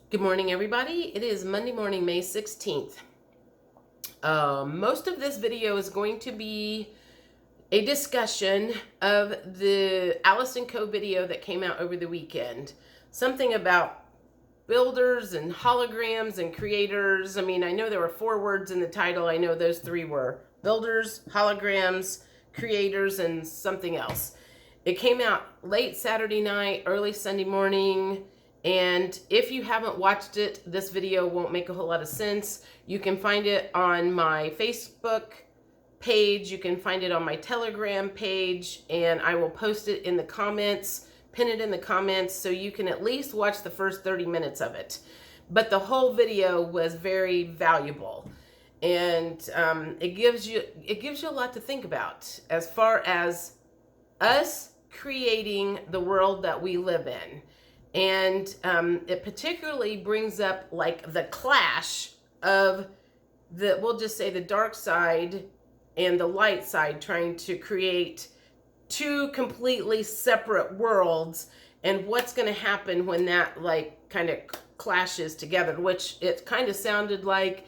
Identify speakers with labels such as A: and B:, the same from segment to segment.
A: Good morning, everybody. It is Monday morning, May 16th. Most of this video is going to be a discussion of the Allison Coe video that came out over the weekend. Something about builders and holograms and creators. I mean, I know there were 4 words in the title. I know those 3 were builders, holograms, creators, and something else. It came out late Saturday night, early Sunday morning. And if you haven't watched it, this video won't make a whole lot of sense. You can find it on my Facebook page. You can find it on my Telegram page, and I will post it in the comments, pin it in the comments, so you can at least watch the first 30 minutes of it. But the whole video was very valuable, and it gives you a lot to think about as far as us creating the world that we live in. And it particularly brings up like the clash of we'll just say the dark side and the light side, trying to create 2 completely separate worlds, and what's going to happen when that like kind of clashes together, which it kind of sounded like,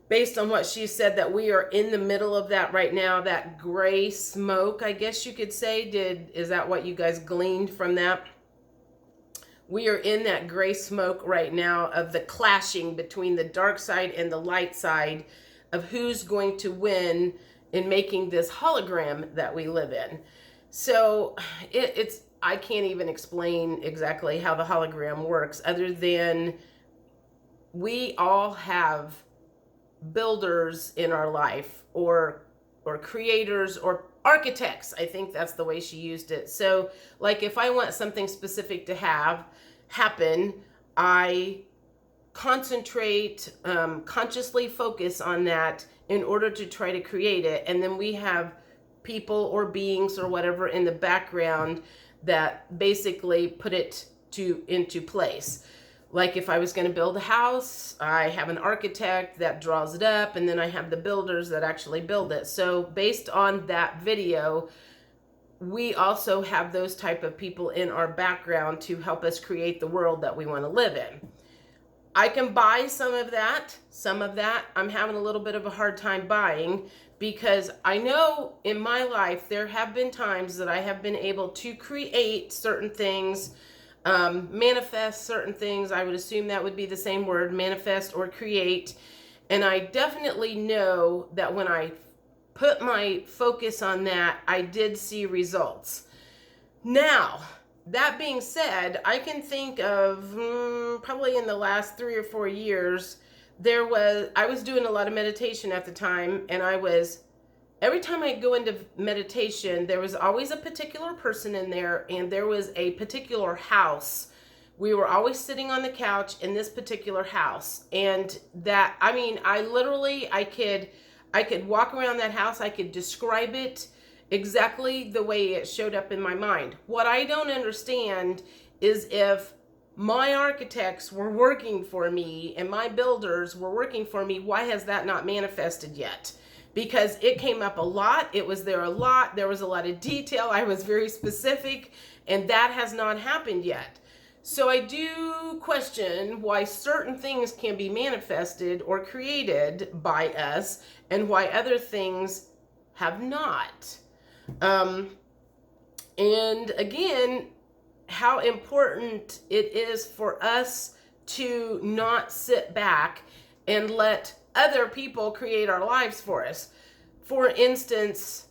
A: based on what she said, that we are in the middle of that right now, that gray smoke, I guess you could say. Is that what you guys gleaned from that? We are in that gray smoke right now of the clashing between the dark side and the light side of who's going to win in making this hologram that we live in. So I can't even explain exactly how the hologram works, other than we all have builders in our life, or creators, or architects. I think that's the way she used it. So like if I want something specific to happen, I concentrate, consciously focus on that in order to try to create it. And then we have people or beings or whatever in the background that basically put it into place. Like if I was going to build a house, I have an architect that draws it up, and then I have the builders that actually build it. So based on that video, we also have those type of people in our background to help us create the world that we want to live in. I can buy some of that. Some of that I'm having a little bit of a hard time buying, because I know in my life there have been times that I have been able to create certain things, manifest certain things. I would assume that would be the same word, manifest or create. And I definitely know that when I put my focus on that, I did see results. Now, that being said, I can think of probably in the last 3 or 4 years, I was doing a lot of meditation at the time, and every time I go into meditation, there was always a particular person in there, and there was a particular house. We were always sitting on the couch in this particular house. And that, I mean, I could walk around that house. I could describe it exactly the way it showed up in my mind. What I don't understand is, if my architects were working for me and my builders were working for me, why has that not manifested yet? Because it came up a lot. It was there a lot. There was a lot of detail. I was very specific, and that has not happened yet. So I do question why certain things can be manifested or created by us, and why other things have not. And again, how important it is for us to not sit back and let other people create our lives for us. For instance,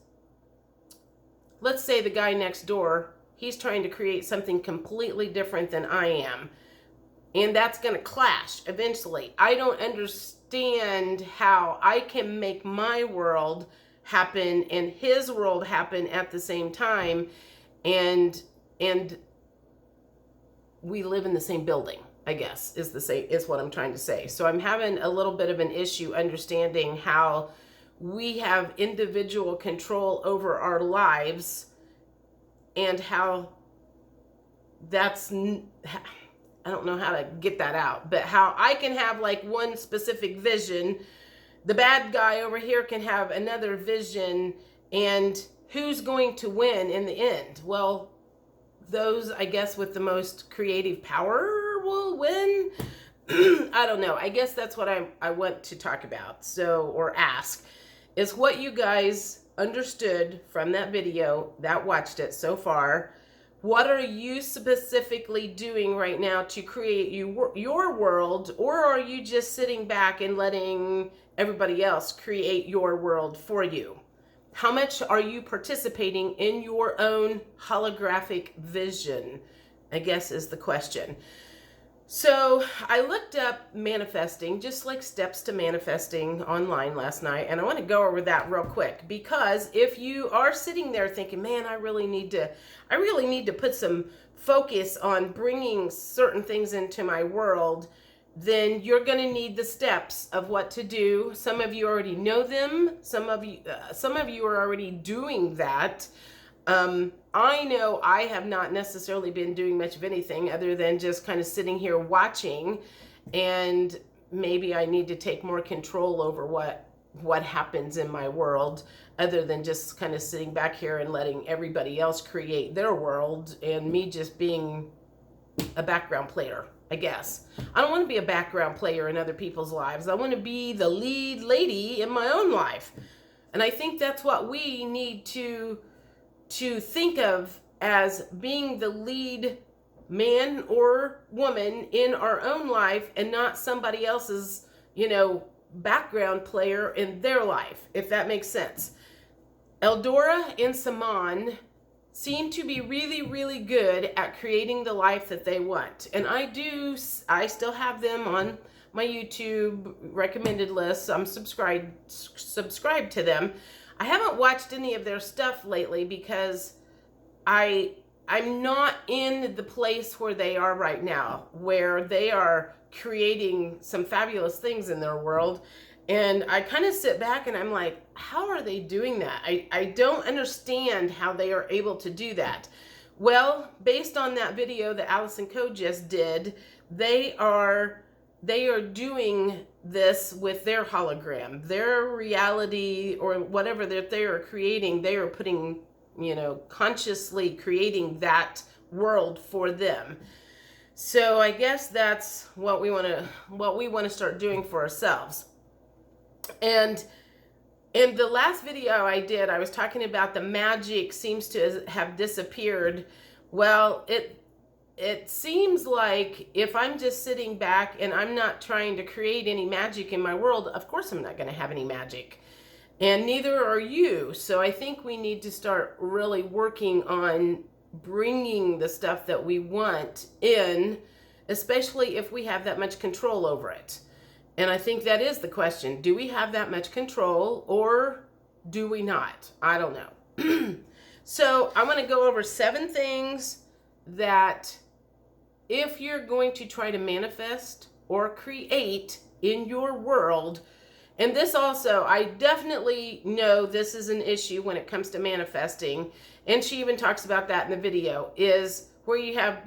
A: let's say the guy next door, he's trying to create something completely different than I am. And that's going to clash eventually. I don't understand how I can make my world happen and his world happen at the same time, and we live in the same building, I guess, is what I'm trying to say. So I'm having a little bit of an issue understanding how we have individual control over our lives, and how I don't know how to get that out, but how I can have like one specific vision, the bad guy over here can have another vision, and who's going to win in the end? Well, those, I guess, with the most creative power will win. I don't know. I guess that's what I want to talk about. So, or ask, is what you guys understood from that video that watched it so far. What are you specifically doing right now to create your world, or are you just sitting back and letting everybody else create your world for you? How much are you participating in your own holographic vision, I guess is the question. So I looked up manifesting, just like steps to manifesting online last night. And I want to go over that real quick, because if you are sitting there thinking, man, I really need to put some focus on bringing certain things into my world, then you're going to need the steps of what to do. Some of you already know them. Some of you are already doing that. I know I have not necessarily been doing much of anything other than just kind of sitting here watching, and maybe I need to take more control over what happens in my world, other than just kind of sitting back here and letting everybody else create their world and me just being a background player, I guess. I don't want to be a background player in other people's lives. I want to be the lead lady in my own life. And I think that's what we need to think of as being the lead man or woman in our own life, and not somebody else's, background player in their life, if that makes sense. Eldora and Saman seem to be really, really good at creating the life that they want. And I still have them on my YouTube recommended list. I'm subscribed to them. I haven't watched any of their stuff lately because I'm not in the place where they are right now, where they are creating some fabulous things in their world. And I kind of sit back and I'm like, how are they doing that? I don't understand how they are able to do that. Well, based on that video that Allison Coe just did, they are doing this with their hologram, their reality, or whatever that they are creating. They are putting, consciously creating that world for them. So I guess that's what we want to start doing for ourselves. And in the last video I did, I was talking about the magic seems to have disappeared. Well, it seems like if I'm just sitting back and I'm not trying to create any magic in my world, of course I'm not going to have any magic. And neither are you. So I think we need to start really working on bringing the stuff that we want in, especially if we have that much control over it. And I think that is the question. Do we have that much control, or do we not? I don't know. So I want to go over 7 things that if you're going to try to manifest or create in your world, and this also, I definitely know this is an issue when it comes to manifesting, and she even talks about that in the video, is where you have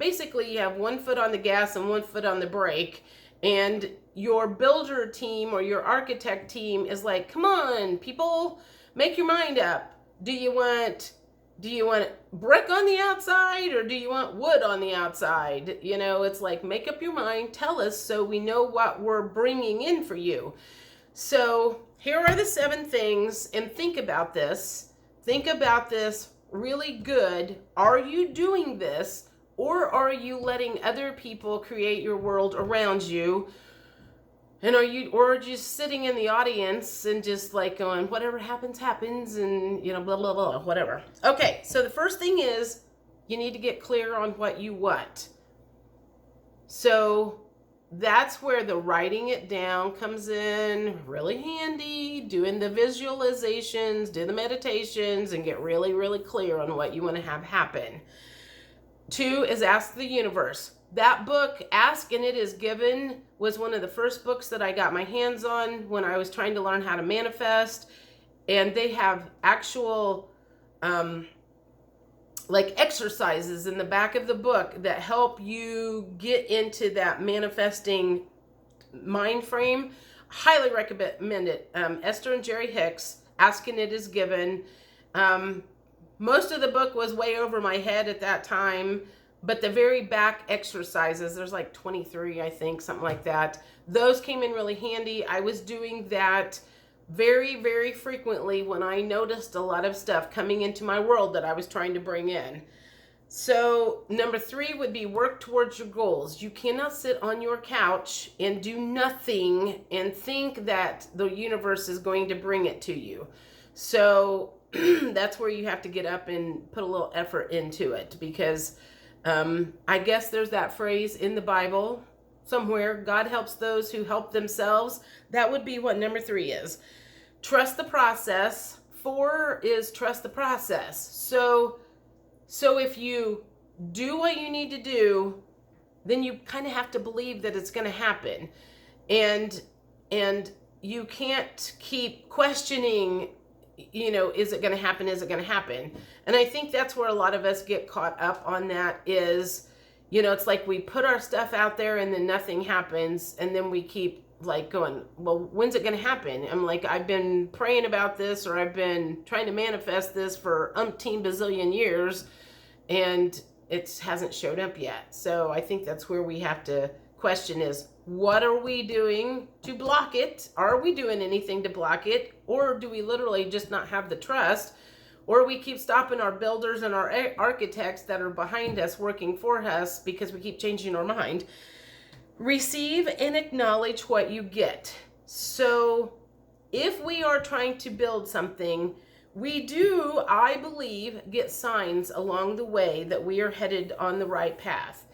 A: one foot on the gas and one foot on the brake, and your builder team or your architect team is like, come on, people, make your mind up. Do you want brick on the outside, or do you want wood on the outside? It's like, make up your mind, tell us so we know what we're bringing in for you. So here are the 7 things, and think about this. Think about this really good. Are you doing this, or are you letting other people create your world around you? And are you just sitting in the audience and just like going, whatever happens, happens, and blah, blah, blah, whatever. Okay, so the first thing is you need to get clear on what you want. So that's where the writing it down comes in really handy, doing the visualizations, do the meditations, and get really, really clear on what you want to have happen. 2 is ask the universe. That book, Ask and It Is Given, was one of the first books that I got my hands on when I was trying to learn how to manifest. And they have actual exercises in the back of the book that help you get into that manifesting mind frame. Highly recommend it. Esther and Jerry Hicks, Ask and It Is Given. Most of the book was way over my head at that time. But the very back exercises, there's like 23, I think, something like that. Those came in really handy. I was doing that very, very frequently when I noticed a lot of stuff coming into my world that I was trying to bring in. So number 3 would be work towards your goals. You cannot sit on your couch and do nothing and think that the universe is going to bring it to you. So that's where you have to get up and put a little effort into it, because I guess there's that phrase in the Bible somewhere, God helps those who help themselves. That would be what number 3 is. Trust the process. 4 is trust the process. So if you do what you need to do, then you kind of have to believe that it's going to happen. And you can't keep questioning, is it going to happen? Is it going to happen? And I think that's where a lot of us get caught up on that is, it's like we put our stuff out there and then nothing happens. And then we keep like going, well, when's it going to happen? I'm like, I've been praying about this, or I've been trying to manifest this for umpteen bazillion years, and it hasn't showed up yet. So I think that's where we have to question is, what are we doing to block it? Are we doing anything to block it? Or do we literally just not have the trust? Or we keep stopping our builders and our architects that are behind us working for us because we keep changing our mind. Receive and acknowledge what you get. So if we are trying to build something, we do, I believe, get signs along the way that we are headed on the right path.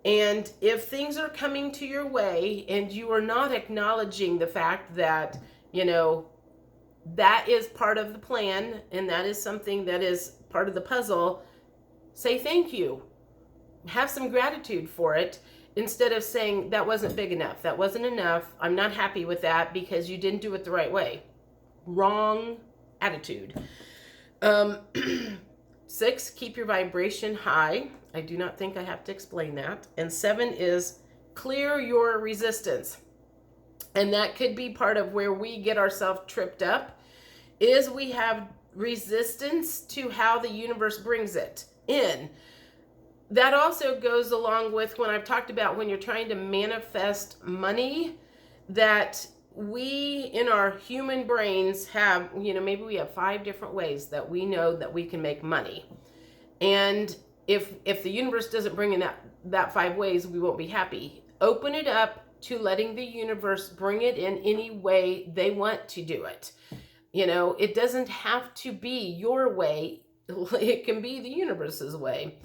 A: And if things are coming to your way and you are not acknowledging the fact that, that is part of the plan and that is something that is part of the puzzle, say thank you. Have some gratitude for it, instead of saying that wasn't big enough, that wasn't enough, I'm not happy with that because you didn't do it the right way. Wrong attitude. 6, keep your vibration high. I do not think I have to explain that. And 7 is clear your resistance. And that could be part of where we get ourselves tripped up, is we have resistance to how the universe brings it in. That also goes along with when I've talked about when you're trying to manifest money, that we in our human brains have, maybe we have 5 different ways that we know that we can make money. And if the universe doesn't bring in that 5 ways, we won't be happy. Open it up to letting the universe bring it in any way they want to do it. It doesn't have to be your way. It can be the universe's way.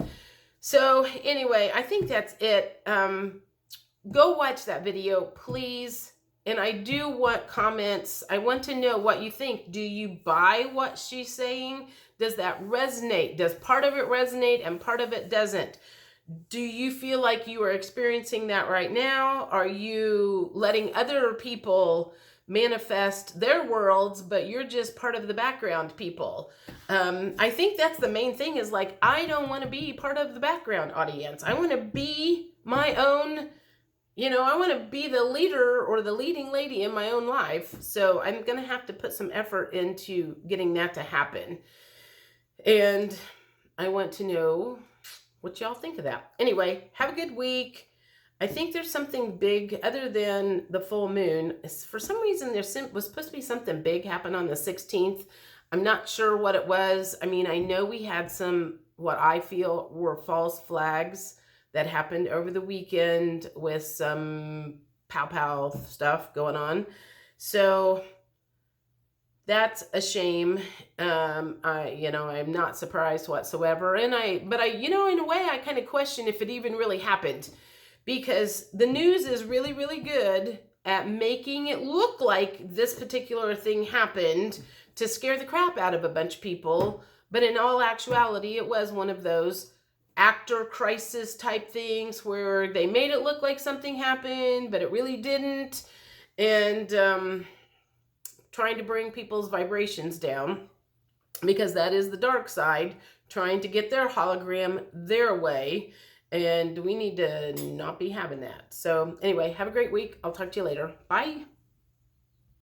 A: So anyway, I think that's it. Go watch that video, please. And I do want comments. I want to know what you think. Do you buy what she's saying? Does that resonate? Does part of it resonate and part of it doesn't? Do you feel like you are experiencing that right now? Are you letting other people manifest their worlds, but you're just part of the background people? I think that's the main thing, is like, I don't want to be part of the background audience. I want to be my own, I want to be the leader or the leading lady in my own life. So I'm going to have to put some effort into getting that to happen. And I want to know what y'all think of that. Anyway, have a good week. I think there's something big other than the full moon. For some reason, there was supposed to be something big happen on the 16th. I'm not sure what it was. I mean, I know we had some, what I feel were false flags that happened over the weekend with some pow stuff going on. So that's a shame. I'm not surprised whatsoever. But in a way, I kind of question if it even really happened, because the news is really, really good at making it look like this particular thing happened to scare the crap out of a bunch of people. But in all actuality, it was one of those actor crisis type things where they made it look like something happened, but it really didn't. And trying to bring people's vibrations down, because that is the dark side, trying to get their hologram their way. And we need to not be having that. So anyway, have a great week. I'll talk to you later. Bye.